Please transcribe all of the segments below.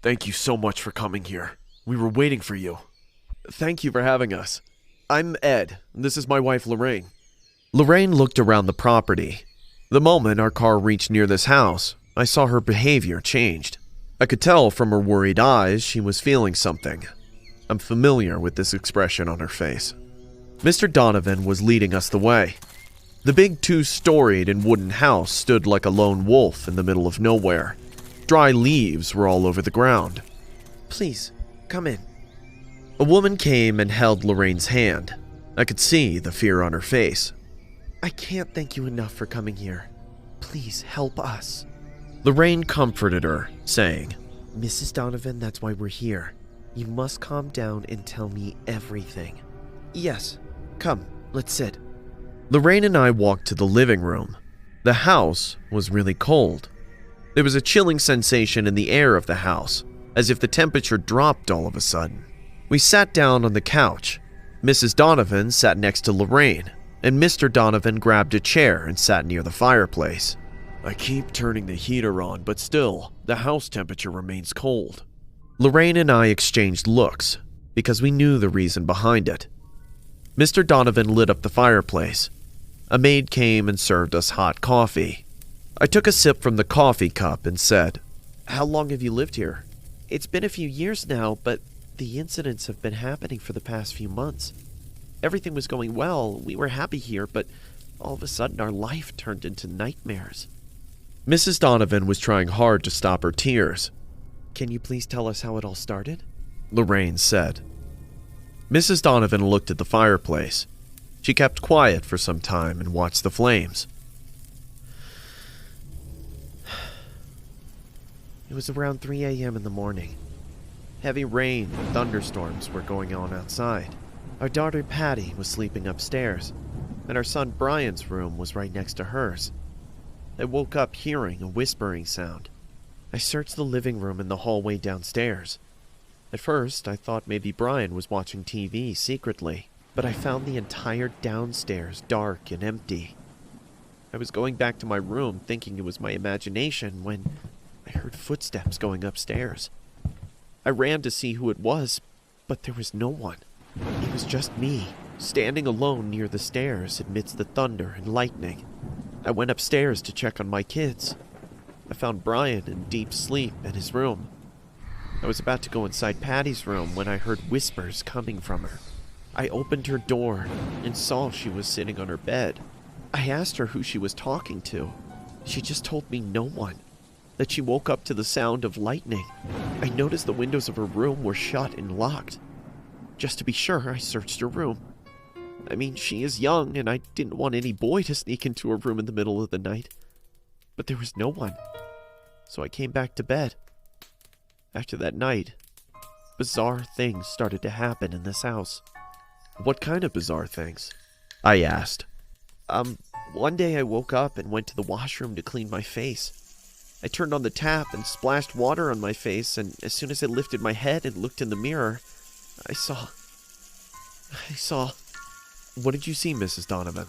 Thank you so much for coming here. We were waiting for you. Thank you for having us. I'm Ed. This is my wife, Lorraine. Lorraine looked around the property. The moment our car reached near this house, I saw her behavior changed. I could tell from her worried eyes she was feeling something. I'm familiar with this expression on her face. Mr. Donovan was leading us the way. The big two-storied and wooden house stood like a lone wolf in the middle of nowhere. Dry leaves were all over the ground. Please, come in. A woman came and held Lorraine's hand. I could see the fear on her face. I can't thank you enough for coming here. Please help us. Lorraine comforted her, saying, Mrs. Donovan, that's why we're here. You must calm down and tell me everything. Yes, come, let's sit. Lorraine and I walked to the living room. The house was really cold. There was a chilling sensation in the air of the house, as if the temperature dropped all of a sudden. We sat down on the couch. Mrs. Donovan sat next to Lorraine, and Mr. Donovan grabbed a chair and sat near the fireplace. I keep turning the heater on, but still, the house temperature remains cold. Lorraine and I exchanged looks, because we knew the reason behind it. Mr. Donovan lit up the fireplace. A maid came and served us hot coffee. I took a sip from the coffee cup and said, How long have you lived here? It's been a few years now, but the incidents have been happening for the past few months. Everything was going well, we were happy here, but all of a sudden our life turned into nightmares. Mrs. Donovan was trying hard to stop her tears. Can you please tell us how it all started? Lorraine said. Mrs. Donovan looked at the fireplace. She kept quiet for some time and watched the flames. It was around 3 a.m. in the morning. Heavy rain and thunderstorms were going on outside. Our daughter Patty was sleeping upstairs, and our son Brian's room was right next to hers. I woke up hearing a whispering sound. I searched the living room and the hallway downstairs. At first, I thought maybe Brian was watching TV secretly, but I found the entire downstairs dark and empty. I was going back to my room thinking it was my imagination when I heard footsteps going upstairs. I ran to see who it was, but there was no one. It was just me, standing alone near the stairs amidst the thunder and lightning. I went upstairs to check on my kids. I found Brian in deep sleep in his room. I was about to go inside Patty's room when I heard whispers coming from her. I opened her door and saw she was sitting on her bed. I asked her who she was talking to. She just told me no one, that she woke up to the sound of lightning. I noticed the windows of her room were shut and locked. Just to be sure, I searched her room. I mean, she is young, and I didn't want any boy to sneak into her room in the middle of the night. But there was no one, so I came back to bed. After that night, bizarre things started to happen in this house. What kind of bizarre things? I asked. One day I woke up and went to the washroom to clean my face. I turned on the tap and splashed water on my face, and as soon as I lifted my head and looked in the mirror, I saw... What did you see, Mrs. Donovan?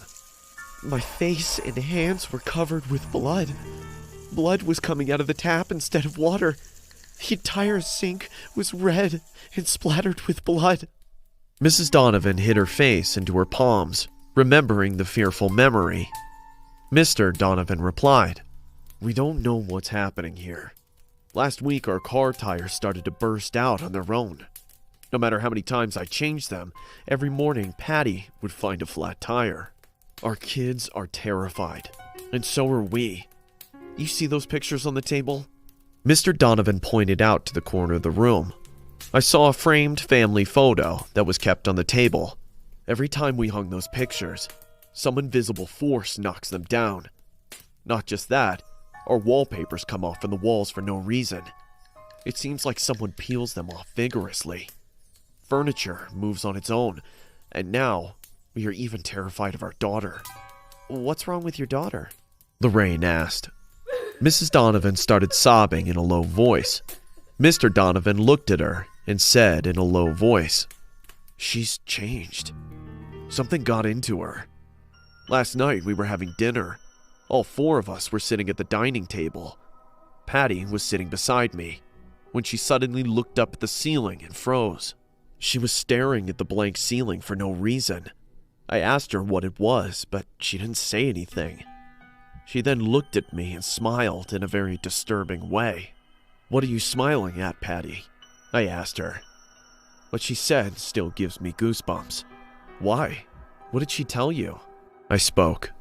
My face and hands were covered with blood. Blood was coming out of the tap instead of water. The entire sink was red and splattered with blood. Mrs. Donovan hid her face into her palms, remembering the fearful memory. Mr. Donovan replied, We don't know what's happening here. Last week our car tires started to burst out on their own. No matter how many times I changed them, every morning Patty would find a flat tire. Our kids are terrified, and so are we. You see those pictures on the table? Mr. Donovan pointed out to the corner of the room. I saw a framed family photo that was kept on the table. Every time we hung those pictures, some invisible force knocks them down. Not just that, our wallpapers come off from the walls for no reason. It seems like someone peels them off vigorously. Furniture moves on its own, and now we are even terrified of our daughter. What's wrong with your daughter? Lorraine asked. Mrs. Donovan started sobbing in a low voice. Mr. Donovan looked at her and said in a low voice, She's changed. Something got into her. Last night we were having dinner. All four of us were sitting at the dining table. Patty was sitting beside me. when she suddenly looked up at the ceiling and froze. She was staring at the blank ceiling for no reason. I asked her what it was, but she didn't say anything. She then looked at me and smiled in a very disturbing way. "What are you smiling at, Patty?" I asked her. What she said still gives me goosebumps. "Why? What did she tell you?" I spoke.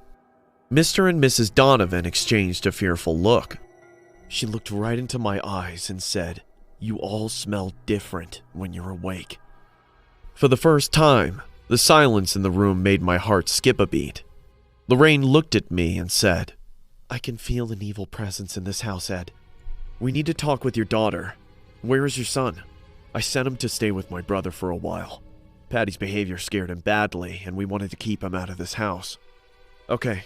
Mr. and Mrs. Donovan exchanged a fearful look. She looked right into my eyes and said, "You all smell different when you're awake." For the first time, the silence in the room made my heart skip a beat. Lorraine looked at me and said, "I can feel an evil presence in this house, Ed. We need to talk with your daughter. Where is your son? I sent him to stay with my brother for a while. Patty's behavior scared him badly, and we wanted to keep him out of this house." "Okay,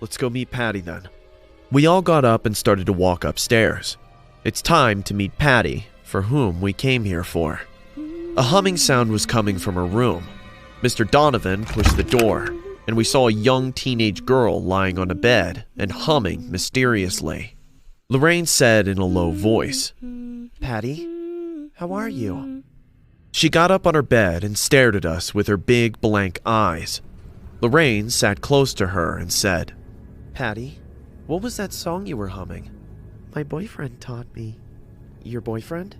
let's go meet Patty then." We all got up and started to walk upstairs. It's time to meet Patty, for whom we came here for. A humming sound was coming from her room. Mr. Donovan pushed the door, and we saw a young teenage girl lying on a bed and humming mysteriously. Lorraine said in a low voice, "Patty, how are you?" She got up on her bed and stared at us with her big blank eyes. Lorraine sat close to her and said, "Patty, what was that song you were humming?" "My boyfriend taught me." "Your boyfriend?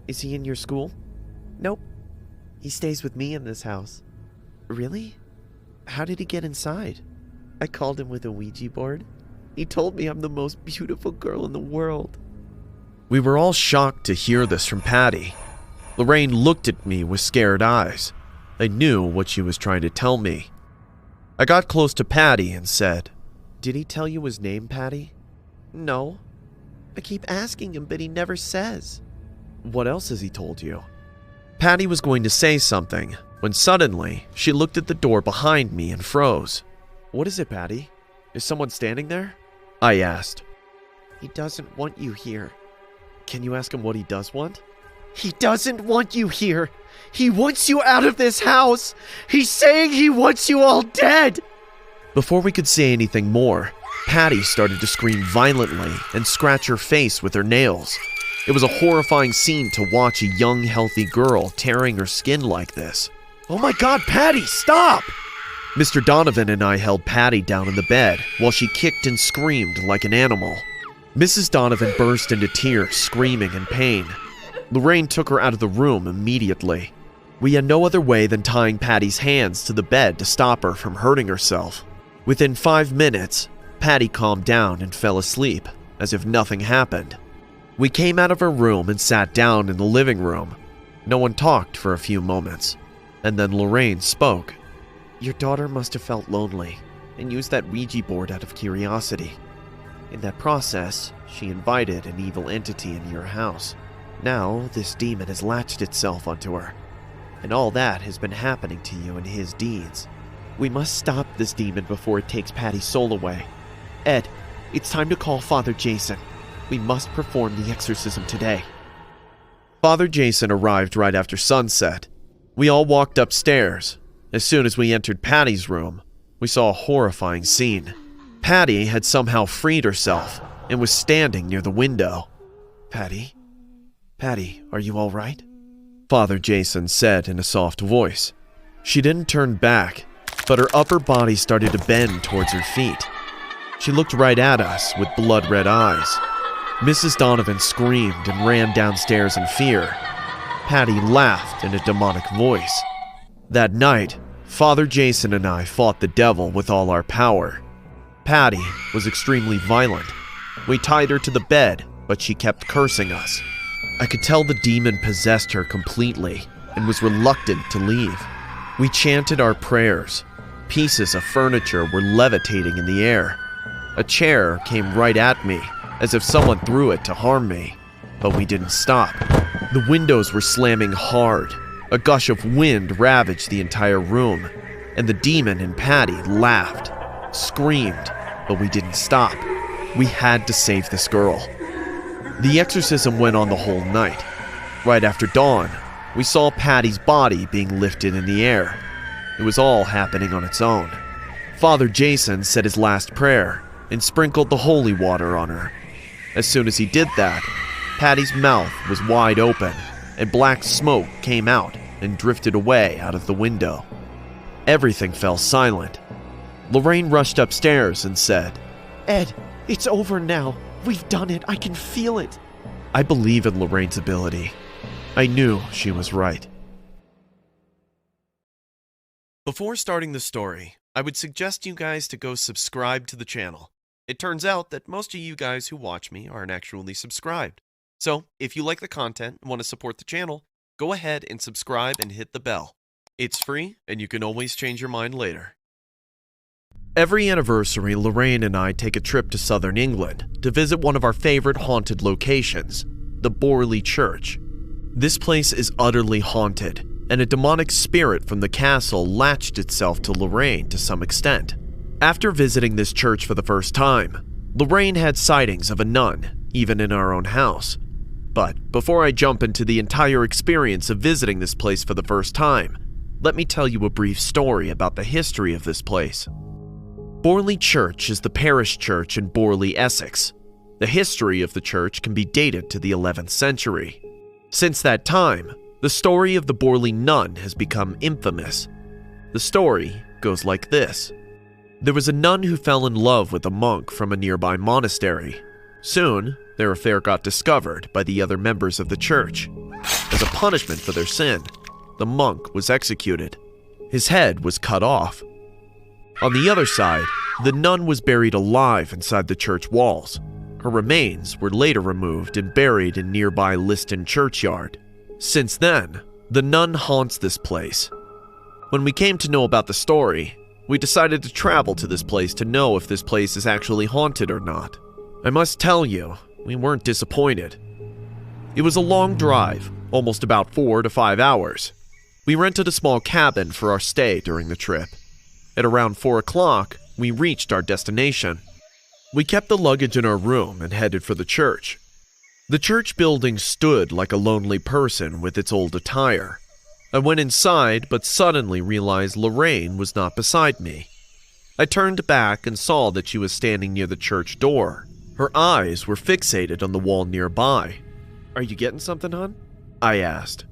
Is he in your school?" "Nope. He stays with me in this house." "Really? How did he get inside?" "I called him with a Ouija board. He told me I'm the most beautiful girl in the world." We were all shocked to hear this from Patty. Lorraine looked at me with scared eyes. I knew what she was trying to tell me. I got close to Patty and said, "Did he tell you his name, Patty?" "No. I keep asking him, but he never says." "What else has he told you?" Patty was going to say something when suddenly she looked at the door behind me and froze. "What is it, Patty? Is someone standing there?" I asked. "He doesn't want you here." "Can you ask him what he does want?" "He doesn't want you here. He wants you out of this house. He's saying he wants you all dead." Before we could say anything more, Patty started to scream violently and scratch her face with her nails. It was a horrifying scene to watch a young, healthy girl tearing her skin like this. "Oh my God, Patty, stop!" Mr. Donovan and I held Patty down in the bed while she kicked and screamed like an animal. Mrs. Donovan burst into tears, screaming in pain. Lorraine took her out of the room immediately. We had no other way than tying Patty's hands to the bed to stop her from hurting herself. Within 5 minutes, Patty calmed down and fell asleep, as if nothing happened. We came out of her room and sat down in the living room. No one talked for a few moments, and then Lorraine spoke. "Your daughter must have felt lonely and used that Ouija board out of curiosity. In that process, she invited an evil entity into your house. Now, this demon has latched itself onto her, and all that has been happening to you in his deeds. We must stop this demon before it takes Patty's soul away. Ed, it's time to call Father Jason. We must perform the exorcism today." Father Jason arrived right after sunset. We all walked upstairs. As soon as we entered Patty's room, we saw a horrifying scene. Patty had somehow freed herself and was standing near the window. "Patty? Patty, are you all right?" Father Jason said in a soft voice. She didn't turn back, but her upper body started to bend towards her feet. She looked right at us with blood-red eyes. Mrs. Donovan screamed and ran downstairs in fear. Patty laughed in a demonic voice. That night, Father Jason and I fought the devil with all our power. Patty was extremely violent. We tied her to the bed, but she kept cursing us. I could tell the demon possessed her completely and was reluctant to leave. We chanted our prayers. Pieces of furniture were levitating in the air. A chair came right at me, as if someone threw it to harm me. But we didn't stop. The windows were slamming hard. A gush of wind ravaged the entire room, and the demon and Patty laughed, screamed, but we didn't stop. We had to save this girl. The exorcism went on the whole night. Right after dawn, we saw Patty's body being lifted in the air. It was all happening on its own. Father Jason said his last prayer and sprinkled the holy water on her. As soon as he did that, Patty's mouth was wide open, and black smoke came out and drifted away out of the window. Everything fell silent. Lorraine rushed upstairs and said, Ed, it's over now. We've done it. I can feel it. I believe in Lorraine's ability. I knew she was right. Before starting the story, I would suggest you guys to go subscribe to the channel. It turns out that most of you guys who watch me aren't actually subscribed. So, if you like the content and want to support the channel, go ahead and subscribe and hit the bell. It's free, and you can always change your mind later. Every anniversary, Lorraine and I take a trip to southern England to visit one of our favorite haunted locations, the Borley Church. This place is utterly haunted, and a demonic spirit from the castle latched itself to Lorraine to some extent. After visiting this church for the first time, Lorraine had sightings of a nun, even in our own house. But before I jump into the entire experience of visiting this place for the first time, let me tell you a brief story about the history of this place. Borley Church is the parish church in Borley, Essex. The history of the church can be dated to the 11th century. Since that time, the story of the Borley nun has become infamous. The story goes like this. There was a nun who fell in love with a monk from a nearby monastery. Soon, their affair got discovered by the other members of the church. As a punishment for their sin, the monk was executed. His head was cut off. On the other side, the nun was buried alive inside the church walls. Her remains were later removed and buried in nearby Liston churchyard. Since then, the nun haunts this place. When we came to know about the story, we decided to travel to this place to know if this place is actually haunted or not. I must tell you, we weren't disappointed. It was a long drive, almost about 4 to 5 hours. We rented a small cabin for our stay during the trip. At around 4 o'clock, we reached our destination. We kept the luggage in our room and headed for the church. The church building stood like a lonely person with its old attire. I went inside, but suddenly realized Lorraine was not beside me. I turned back and saw that she was standing near the church door. Her eyes were fixated on the wall nearby. Are you getting something, hon? I asked.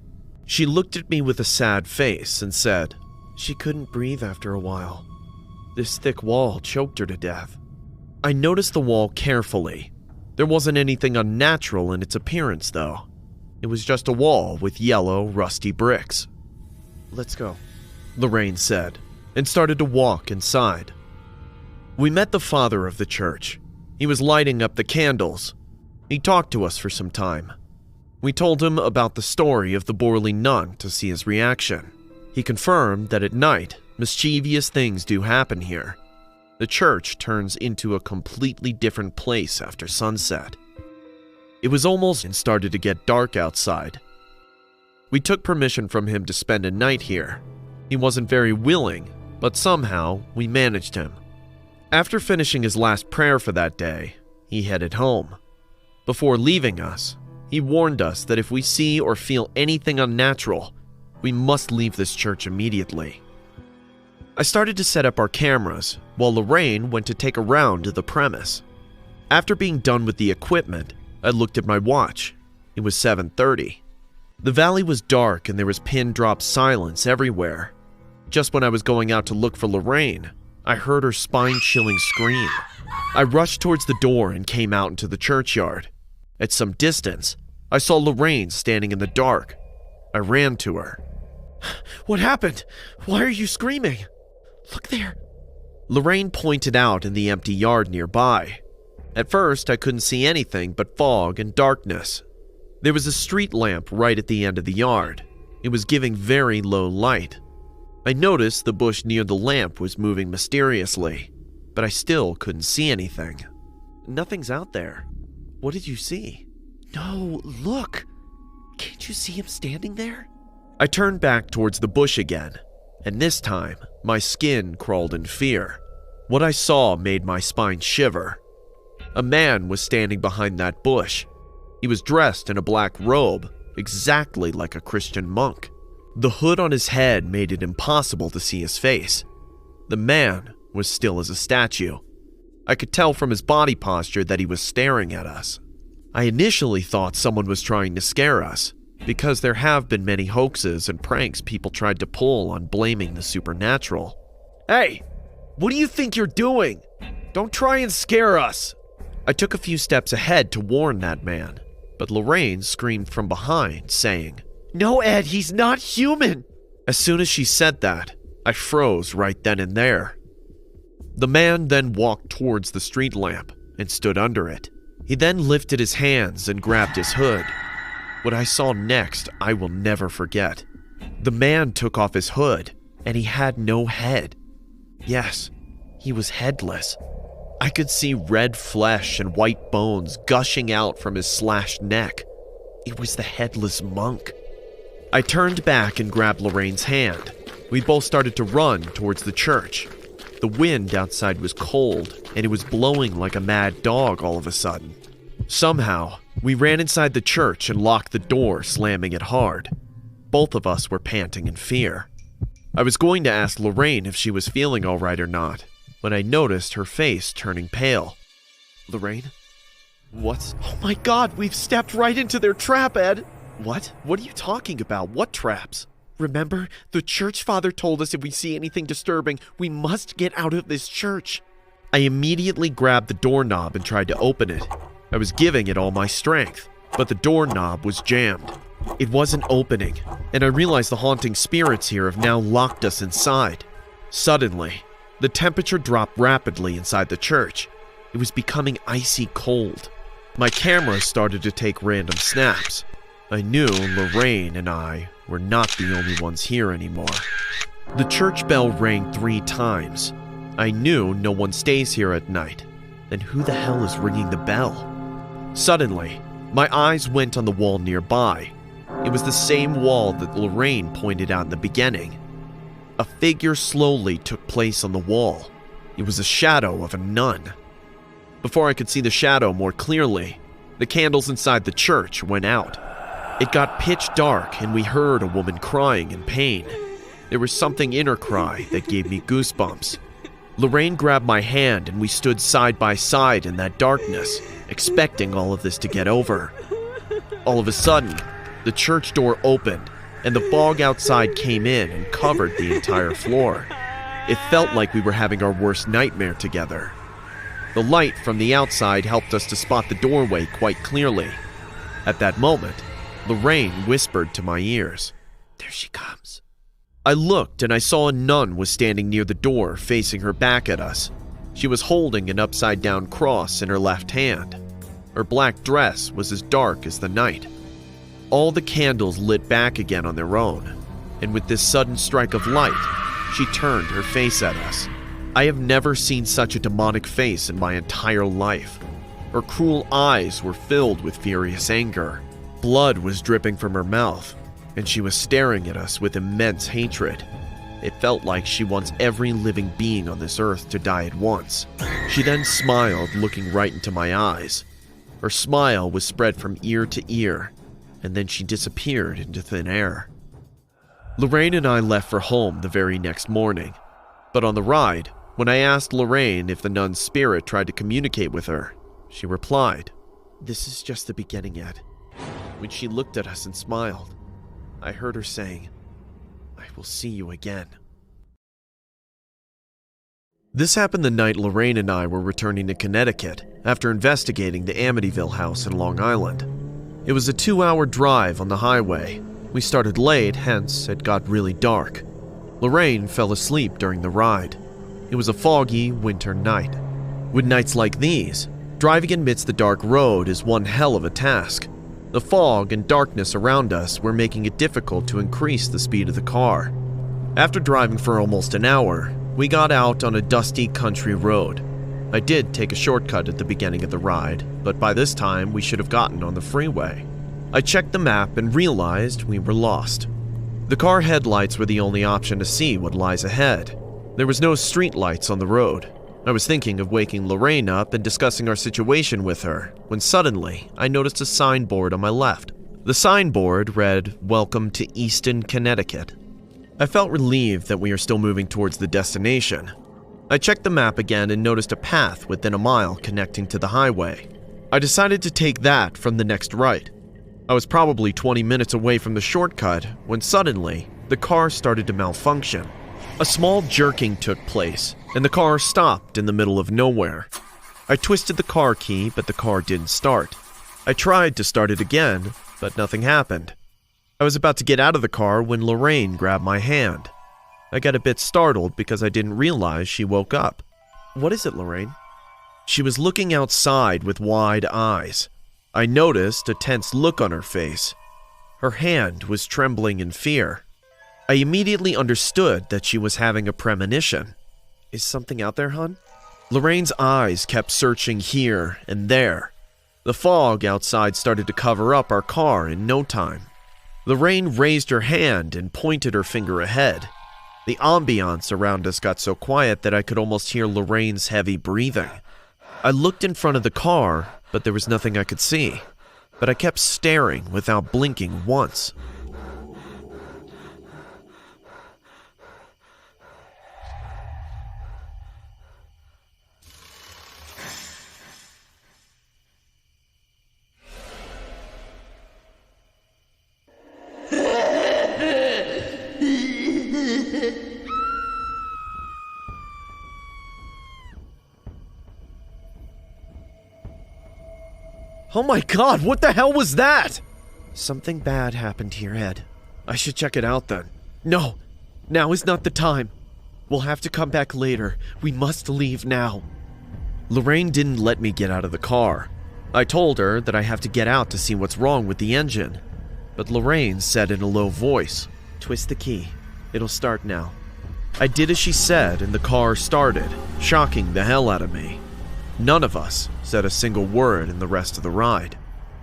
She looked at me with a sad face and said, She couldn't breathe after a while. This thick wall choked her to death. I noticed the wall carefully. There wasn't anything unnatural in its appearance, though. It was just a wall with yellow, rusty bricks. Let's go, Lorraine said, and started to walk inside. We met the father of the church. He was lighting up the candles. He talked to us for some time. We told him about the story of the Borley nun to see his reaction. He confirmed that at night, mischievous things do happen here. The church turns into a completely different place after sunset. It was almost and started to get dark outside. We took permission from him to spend a night here. He wasn't very willing, but somehow we managed him. After finishing his last prayer for that day, he headed home. Before leaving us, he warned us that if we see or feel anything unnatural, we must leave this church immediately. I started to set up our cameras, while Lorraine went to take a round to the premise. After being done with the equipment, I looked at my watch. It was 7:30. The valley was dark and there was pin-drop silence everywhere. Just when I was going out to look for Lorraine, I heard her spine-chilling scream. I rushed towards the door and came out into the churchyard. At some distance, I saw Lorraine standing in the dark. I ran to her. What happened? Why are you screaming? Look there. Lorraine pointed out in the empty yard nearby. At first, I couldn't see anything but fog and darkness. There was a street lamp right at the end of the yard. It was giving very low light. I noticed the bush near the lamp was moving mysteriously, but I still couldn't see anything. Nothing's out there. What did you see? No, look. Can't you see him standing there? I turned back towards the bush again, and this time, my skin crawled in fear. What I saw made my spine shiver. A man was standing behind that bush. He was dressed in a black robe, exactly like a Christian monk. The hood on his head made it impossible to see his face. The man was still as a statue. I could tell from his body posture that he was staring at us. I initially thought someone was trying to scare us, because there have been many hoaxes and pranks people tried to pull on blaming the supernatural. Hey, what do you think you're doing? Don't try and scare us. I took a few steps ahead to warn that man, but Lorraine screamed from behind, saying, "No, Ed, he's not human." As soon as she said that, I froze right then and there. The man then walked towards the street lamp and stood under it. He then lifted his hands and grabbed his hood. What I saw next, I will never forget. The man took off his hood, and he had no head. Yes, he was headless. I could see red flesh and white bones gushing out from his slashed neck. It was the headless monk. I turned back and grabbed Lorraine's hand. We both started to run towards the church. The wind outside was cold, and it was blowing like a mad dog all of a sudden. Somehow, we ran inside the church and locked the door, slamming it hard. Both of us were panting in fear. I was going to ask Lorraine if she was feeling all right or not, when I noticed her face turning pale. Lorraine? What? Oh my God, we've stepped right into their trap, Ed! What? What are you talking about? What traps? Remember, the church father told us if we see anything disturbing, we must get out of this church. I immediately grabbed the doorknob and tried to open it. I was giving it all my strength, but the doorknob was jammed. It wasn't opening, and I realized the haunting spirits here have now locked us inside. Suddenly, the temperature dropped rapidly inside the church. It was becoming icy cold. My camera started to take random snaps. I knew Lorraine and I were not the only ones here anymore. The church bell rang 3 times. I knew no one stays here at night. Then who the hell is ringing the bell? Suddenly, my eyes went on the wall nearby. It was the same wall that Lorraine pointed out in the beginning. A figure slowly took place on the wall. It was a shadow of a nun. Before I could see the shadow more clearly, the candles inside the church went out. It got pitch dark and we heard a woman crying in pain. There was something in her cry that gave me goosebumps. Lorraine grabbed my hand and we stood side by side in that darkness, expecting all of this to get over. All of a sudden, the church door opened and the fog outside came in and covered the entire floor. It felt like we were having our worst nightmare together. The light from the outside helped us to spot the doorway quite clearly. At that moment, Lorraine whispered to my ears, "There she comes." I looked and I saw a nun was standing near the door facing her back at us. She was holding an upside-down cross in her left hand. Her black dress was as dark as the night. All the candles lit back again on their own, and with this sudden strike of light, she turned her face at us. I have never seen such a demonic face in my entire life. Her cruel eyes were filled with furious anger. Blood was dripping from her mouth, and she was staring at us with immense hatred. It felt like she wants every living being on this earth to die at once. She then smiled, looking right into my eyes. Her smile was spread from ear to ear, and then she disappeared into thin air. Lorraine and I left for home the very next morning, but on the ride, when I asked Lorraine if the nun's spirit tried to communicate with her, she replied, "This is just the beginning, Ed." When she looked at us and smiled, I heard her saying, "I will see you again." This happened the night Lorraine and I were returning to Connecticut after investigating the Amityville house in Long Island. It was a 2-hour drive on the highway. We started late, hence it got really dark. Lorraine fell asleep during the ride. It was a foggy winter night. With nights like these, driving amidst the dark road is one hell of a task. The fog and darkness around us were making it difficult to increase the speed of the car. After driving for almost an hour, we got out on a dusty country road. I did take a shortcut at the beginning of the ride, but by this time we should have gotten on the freeway. I checked the map and realized we were lost. The car headlights were the only option to see what lies ahead. There was no street lights on the road. I was thinking of waking Lorraine up and discussing our situation with her, when suddenly I noticed a signboard on my left. The signboard read, "Welcome to Easton, Connecticut." I felt relieved that we are still moving towards the destination. I checked the map again and noticed a path within a mile connecting to the highway. I decided to take that from the next right. I was probably 20 minutes away from the shortcut when suddenly the car started to malfunction. A small jerking took place, and the car stopped in the middle of nowhere. I twisted the car key, but the car didn't start. I tried to start it again, but nothing happened. I was about to get out of the car when Lorraine grabbed my hand. I got a bit startled because I didn't realize she woke up. What is it, Lorraine? She was looking outside with wide eyes. I noticed a tense look on her face. Her hand was trembling in fear. I immediately understood that she was having a premonition. Is something out there, hon? Lorraine's eyes kept searching here and there. The fog outside started to cover up our car in no time. Lorraine raised her hand and pointed her finger ahead. The ambiance around us got so quiet that I could almost hear Lorraine's heavy breathing. I looked in front of the car, but there was nothing I could see. But I kept staring without blinking once. Oh my God, what the hell was that? Something bad happened here, Ed. I should check it out then. No, now is not the time. We'll have to come back later. We must leave now. Lorraine didn't let me get out of the car. I told her that I have to get out to see what's wrong with the engine. But Lorraine said in a low voice, "Twist the key. It'll start now." I did as she said and the car started, shocking the hell out of me. None of us said a single word in the rest of the ride.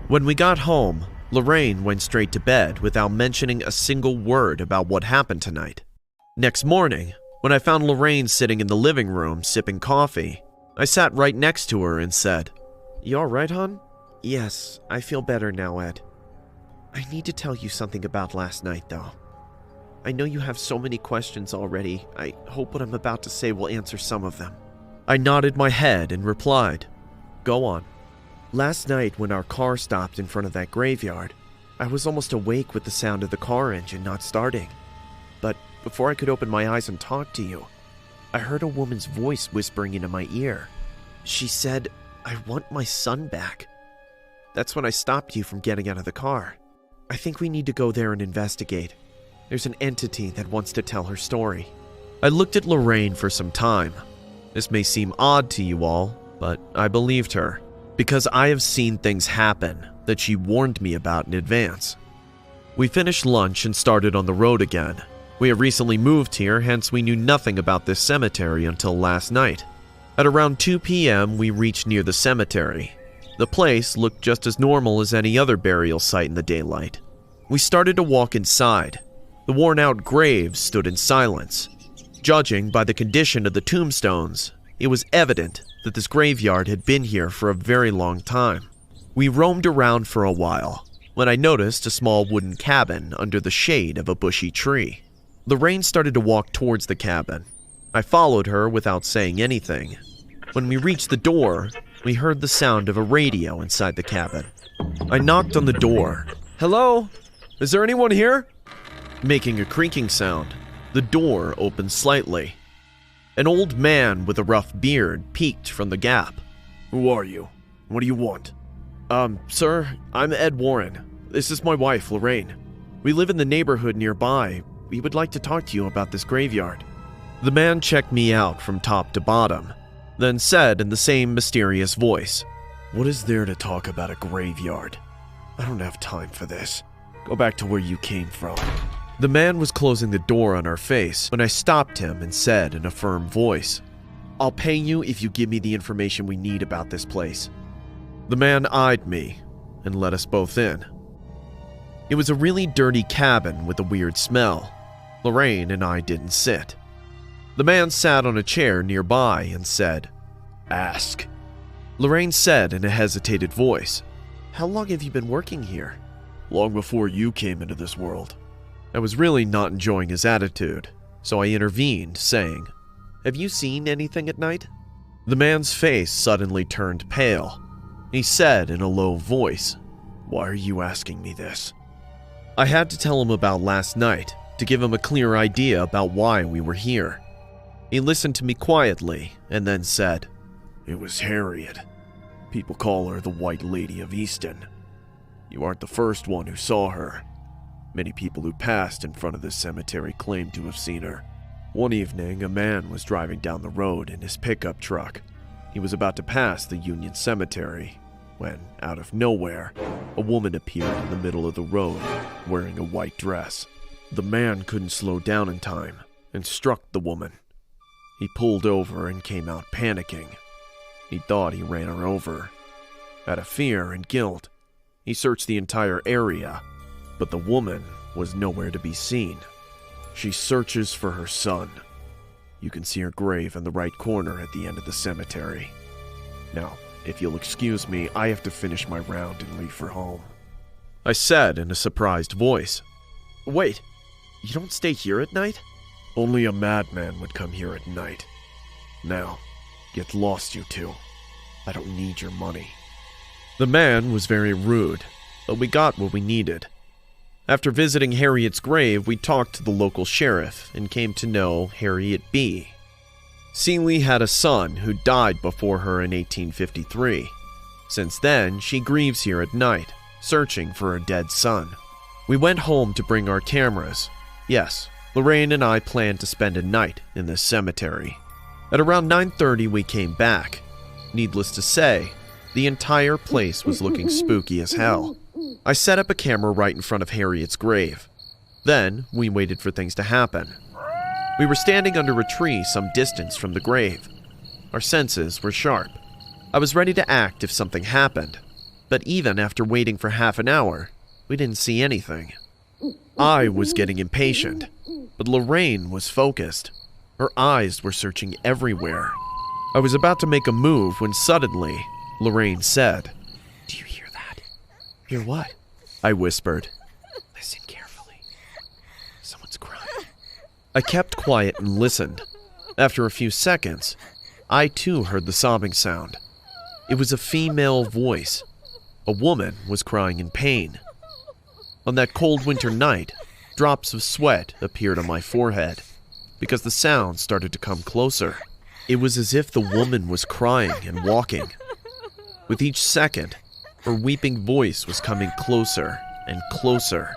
When we got home, Lorraine went straight to bed without mentioning a single word about what happened tonight. Next morning, when I found Lorraine sitting in the living room sipping coffee, I sat right next to her and said, "You all right, hon?" "Yes, I feel better now, Ed. I need to tell you something about last night, though. I know you have so many questions already. I hope what I'm about to say will answer some of them." I nodded my head and replied, "Go on." "Last night when our car stopped in front of that graveyard, I was almost awake with the sound of the car engine not starting. But before I could open my eyes and talk to you, I heard a woman's voice whispering into my ear. She said, 'I want my son back.' That's when I stopped you from getting out of the car. I think we need to go there and investigate. There's an entity that wants to tell her story." I looked at Lorraine for some time. This may seem odd to you all, but I believed her, because I have seen things happen that she warned me about in advance. We finished lunch and started on the road again. We have recently moved here, hence we knew nothing about this cemetery until last night. At around 2 p.m., we reached near the cemetery. The place looked just as normal as any other burial site in the daylight. We started to walk inside. The worn-out graves stood in silence. Judging by the condition of the tombstones, it was evident that this graveyard had been here for a very long time. We roamed around for a while, when I noticed a small wooden cabin under the shade of a bushy tree. Lorraine started to walk towards the cabin. I followed her without saying anything. When we reached the door, we heard the sound of a radio inside the cabin. I knocked on the door. "Hello? Is there anyone here?" Making a creaking sound, the door opened slightly. An old man with a rough beard peeked from the gap. "Who are you? What do you want?" Sir, I'm Ed Warren. This is my wife, Lorraine. We live in the neighborhood nearby. We would like to talk to you about this graveyard." The man checked me out from top to bottom, then said in the same mysterious voice, "What is there to talk about a graveyard? I don't have time for this. Go back to where you came from." The man was closing the door on our face when I stopped him and said in a firm voice, "I'll pay you if you give me the information we need about this place." The man eyed me and let us both in. It was a really dirty cabin with a weird smell. Lorraine and I didn't sit. The man sat on a chair nearby and said, "Ask." Lorraine said in a hesitated voice, "How long have you been working here?" "Long before you came into this world." I was really not enjoying his attitude, so I intervened, saying, "Have you seen anything at night?" The man's face suddenly turned pale. He said in a low voice. "Why are you asking me this?" I had to tell him about last night to give him a clear idea about why we were here. He listened to me quietly and then said, "It was Harriet. People call her the White Lady of Easton. You aren't the first one who saw her. Many people who passed in front of this cemetery claim to have seen her. One evening, a man was driving down the road in his pickup truck. He was about to pass the Union Cemetery when, out of nowhere, a woman appeared in the middle of the road wearing a white dress. The man couldn't slow down in time and struck the woman. He pulled over and came out panicking. He thought he ran her over. Out of fear and guilt, he searched the entire area, but the woman was nowhere to be seen. She searches for her son. You can see her grave in the right corner at the end of the cemetery. Now, if you'll excuse me, I have to finish my round and leave for home," I said in a surprised voice. "Wait, you don't stay here at night?" "Only a madman would come here at night. Now, get lost, you two. I don't need your money." The man was very rude, but we got what we needed. After visiting Harriet's grave, we talked to the local sheriff and came to know Harriet B. Seeley had a son who died before her in 1853. Since then, she grieves here at night, searching for her dead son. We went home to bring our cameras. Yes, Lorraine and I planned to spend a night in this cemetery. At around 9:30, we came back. Needless to say, the entire place was looking spooky as hell. I set up a camera right in front of Harriet's grave. Then, we waited for things to happen. We were standing under a tree some distance from the grave. Our senses were sharp. I was ready to act if something happened, but even after waiting for half an hour, we didn't see anything. I was getting impatient, but Lorraine was focused. Her eyes were searching everywhere. I was about to make a move when suddenly, Lorraine said, "Do you hear that?" "Hear what?" I whispered. "Listen carefully. Someone's crying." I kept quiet and listened. After a few seconds, I too heard the sobbing sound. It was a female voice. A woman was crying in pain. On that cold winter night, drops of sweat appeared on my forehead because the sound started to come closer. It was as if the woman was crying and walking. With each second, her weeping voice was coming closer and closer.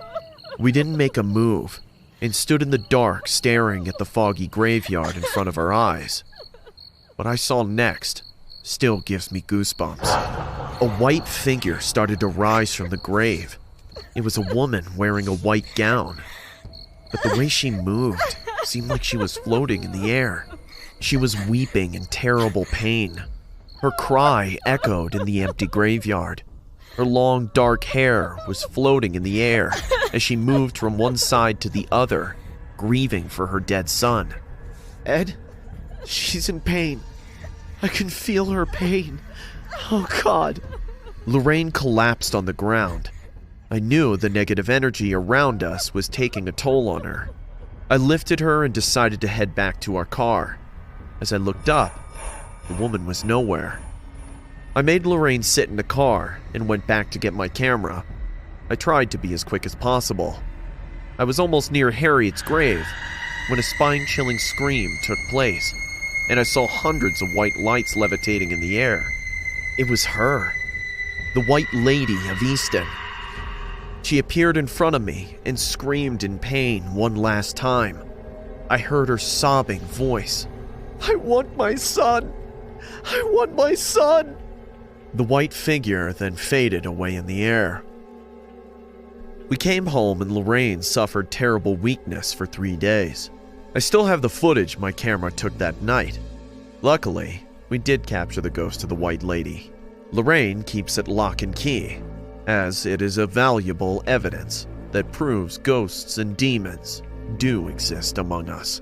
We didn't make a move and stood in the dark staring at the foggy graveyard in front of our eyes. What I saw next still gives me goosebumps. A white figure started to rise from the grave. It was a woman wearing a white gown, but the way she moved seemed like she was floating in the air. She was weeping in terrible pain. Her cry echoed in the empty graveyard. Her long, dark hair was floating in the air as she moved from one side to the other, grieving for her dead son. "Ed, she's in pain. I can feel her pain. Oh, God." Lorraine collapsed on the ground. I knew the negative energy around us was taking a toll on her. I lifted her and decided to head back to our car. As I looked up, the woman was nowhere. I made Lorraine sit in the car and went back to get my camera. I tried to be as quick as possible. I was almost near Harriet's grave when a spine-chilling scream took place, and I saw hundreds of white lights levitating in the air. It was her, the White Lady of Easton. She appeared in front of me and screamed in pain one last time. I heard her sobbing voice. "I want my son! I want my son!" The white figure then faded away in the air. We came home and Lorraine suffered terrible weakness for 3 days. I still have the footage my camera took that night. Luckily, we did capture the ghost of the White Lady. Lorraine keeps it lock and key, as it is a valuable evidence that proves ghosts and demons do exist among us.